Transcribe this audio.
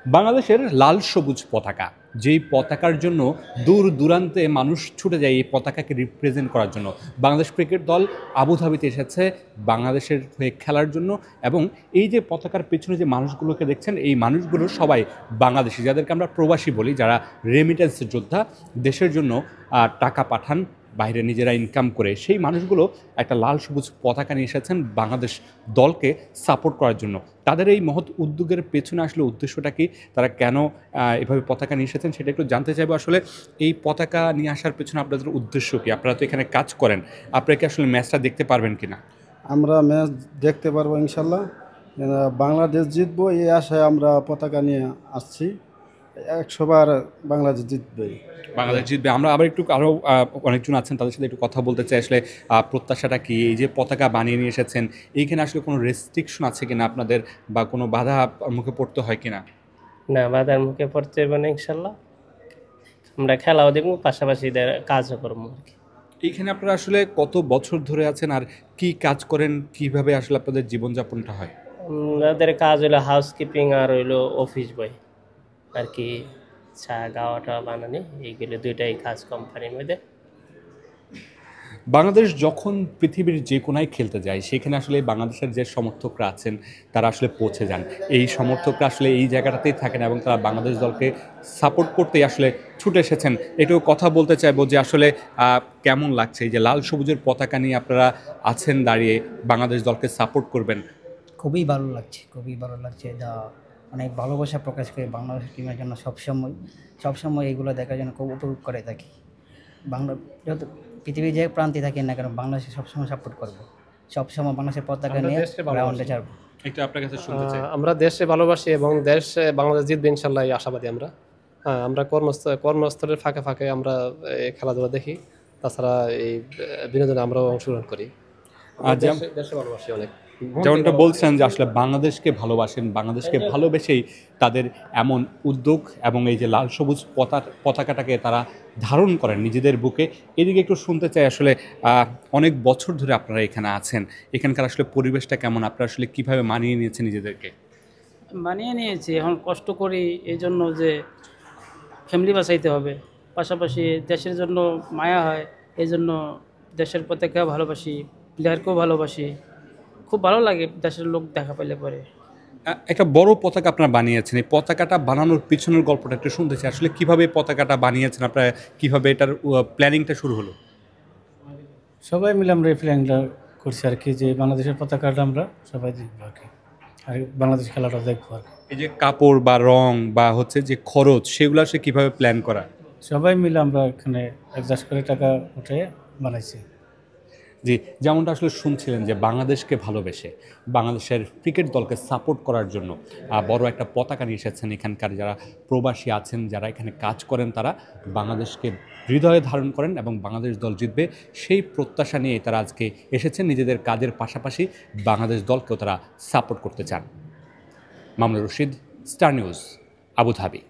বাংলাদেশের লাল সবুজ পতাকা, যেই পতাকার জন্য দূর দূরান্তে মানুষ ছুটে যায় এই পতাকাকে রিপ্রেজেন্ট করার জন্য। বাংলাদেশ ক্রিকেট দল আবুধাবিতে এসেছে বাংলাদেশের হয়ে খেলার জন্য, এবং এই যে পতাকার পেছনে যে মানুষগুলোকে দেখছেন, এই মানুষগুলো সবাই বাংলাদেশি, যাদেরকে আমরা প্রবাসী বলি, যারা রেমিটেন্স যোদ্ধা, দেশের জন্য টাকা পাঠান বাইরে নিজেরা ইনকাম করে। সেই মানুষগুলো একটা লাল সবুজ পতাকা নিয়ে এসেছেন বাংলাদেশ দলকে সাপোর্ট করার জন্য। তাদের এই মহৎ উদ্যোগের পেছনে আসলে উদ্দেশ্যটা কি, তারা কেন এভাবে পতাকা নিয়ে এসেছেন, সেটা একটু জানতে চাইবো। আসলে এই পতাকা নিয়ে আসার পেছনে আপনাদের উদ্দেশ্য কি? আপনারা তো এখানে কাজ করেন, আপনারা কি আসলে ম্যাচটা দেখতে পারবেন কিনা? আমরা ম্যাচ দেখতে পারবো ইনশাল্লাহ। বাংলাদেশ জিতবো এই আশায় আমরা পতাকা নিয়ে আসছি। 100 বার বাংলাদেশ জিতবে। বাংলাদেশ জিতবে। আমরা আবার একটু আরও অনেকজন আছেন, তাদের সাথে একটু কথা বলতে চাই। আসলে প্রত্যাশাটা কি? এই যে পতাকা বানিয়ে নিয়ে এসেছেন, এইখানে আসলে কোনো রেস্ট্রিকশন আছে কিনা আপনাদের, বা কোনো বাধা মুখে পড়তে হয় কিনা? না, বাধার মুখে পড়তে হবে না ইনশাল্লাহ। আমরা খেলাও দেখবো, পাশাপাশি কাজও করবো আর কি। এইখানে আপনারা আসলে কত বছর ধরে আছেন, আর কি কাজ করেন, কিভাবে আসলে আপনাদের জীবনযাপনটা হয়? আমাদের কাজ হলো হাউসকিপিং আর হইলো অফিস বয় আর কি, চা গাওয়াটা বানানি, এইগুলো দুইটাই কাজ কোম্পানির মধ্যে। বাংলাদেশ যখন পৃথিবীর যে কোনায় খেলতে যায়, সেখানে আসলে বাংলাদেশের যে সমর্থকরা আছেন তারা আসলে পৌঁছে যান। এই সমর্থকরা আসলে এই জায়গাটাতেই থাকেন এবং তারা বাংলাদেশ দলকে সাপোর্ট করতেই আসলে ছুটে এসেছেন। একটু কথা বলতে চাইবো যে আসলে কেমন লাগছে এই যে লাল সবুজের পতাকা নিয়ে আপনারা আছেন দাঁড়িয়ে, বাংলাদেশ দলকে সাপোর্ট করবেন? খুবই ভালো লাগছে, খুবই ভালো লাগছে। যা অনেক ভালোবাসা প্রকাশ করে বাংলাদেশ টিমের জন্য সবসময় এইগুলো দেখার জন্য খুব উপভোগ করে থাকি। বাংলা যত পৃথিবীর যে প্রান্তে থাকি না কেন, বাংলাদেশে সবসময় সাপোর্ট করবো, সবসময় বাংলাদেশের পতাকা নিয়ে গ্রাউন্ডে ছাড়বো। একটু আপনার কাছে শুনতে চাই। আমরা দেশে ভালোবাসি এবং বাংলাদেশ জিতবে ইনশাল্লাহ, এই আশাবাদী আমরা। আমরা কর্মস্থলের ফাঁকে ফাঁকে আমরা এই খেলাধুলা দেখি, তাছাড়া এই বিনোদনে আমরাও অংশগ্রহণ করি। দেশে ভালোবাসি অনেক, যেমনটা বলছেন যে আসলে বাংলাদেশকে ভালোবাসেন, বাংলাদেশকে ভালোবেসেই তাদের এমন উদ্যোগ, এবং এই যে লাল সবুজ পতাকাটাকে তারা ধারণ করেন নিজেদের বুকে। এদিকে একটু শুনতে চাই, আসলে অনেক বছর ধরে আপনারা এখানে আছেন, এখানকার আসলে পরিবেশটা কেমন, আপনারা আসলে কীভাবে মানিয়ে নিয়েছেন নিজেদেরকে? মানিয়ে নিয়েছি, এখন কষ্ট করি এই জন্য যে ফ্যামিলি বাঁচাইতে হবে, পাশাপাশি দেশের জন্য মায়া হয়, এই জন্য দেশের পতাকা ভালোবাসি, প্লেয়ারকেও ভালোবাসি। খুব ভালো লাগে দেশের লোক দেখা পেলে পরে। একটা বড় পতাকা আপনারা বানিয়েছেন, এই পতাকাটা বানানোর পিছনের গল্পটা একটু শুনতে চাই। আসলে কীভাবে পতাকাটা বানিয়েছেন আপনারা, কীভাবে এটার প্ল্যানিংটা শুরু হলো? সবাই মিলে আমরা এই প্ল্যানটা করছি আর কি, যে বাংলাদেশের পতাকাটা আমরা সবাই দেখবো আর কি, আর বাংলাদেশ খেলাটা দেখবো আর কি। এই যে কাপড় বা রং বা হচ্ছে যে খরচ, সেগুলো আসলে কীভাবে প্ল্যান করা? সবাই মিলে আমরা এখানে অ্যাডজাস্ট করে টাকা উঠে বানাইছি। জি, যেমনটা আসলে শুনছিলেন যে বাংলাদেশকে ভালোবেসে বাংলাদেশের ক্রিকেট দলকে সাপোর্ট করার জন্য বড় একটা পতাকা নিয়ে এসেছেন এখানকার যারা প্রবাসী আছেন, যারা এখানে কাজ করেন, তারা বাংলাদেশকে হৃদয়ে ধারণ করেন এবং বাংলাদেশ দল জিতবে সেই প্রত্যাশা নিয়ে তারা আজকে এসেছেন। নিজেদের কাজের পাশাপাশি বাংলাদেশ দলকেও তারা সাপোর্ট করতে চান। Mamunur Rashid, star news, Abu Dhabi.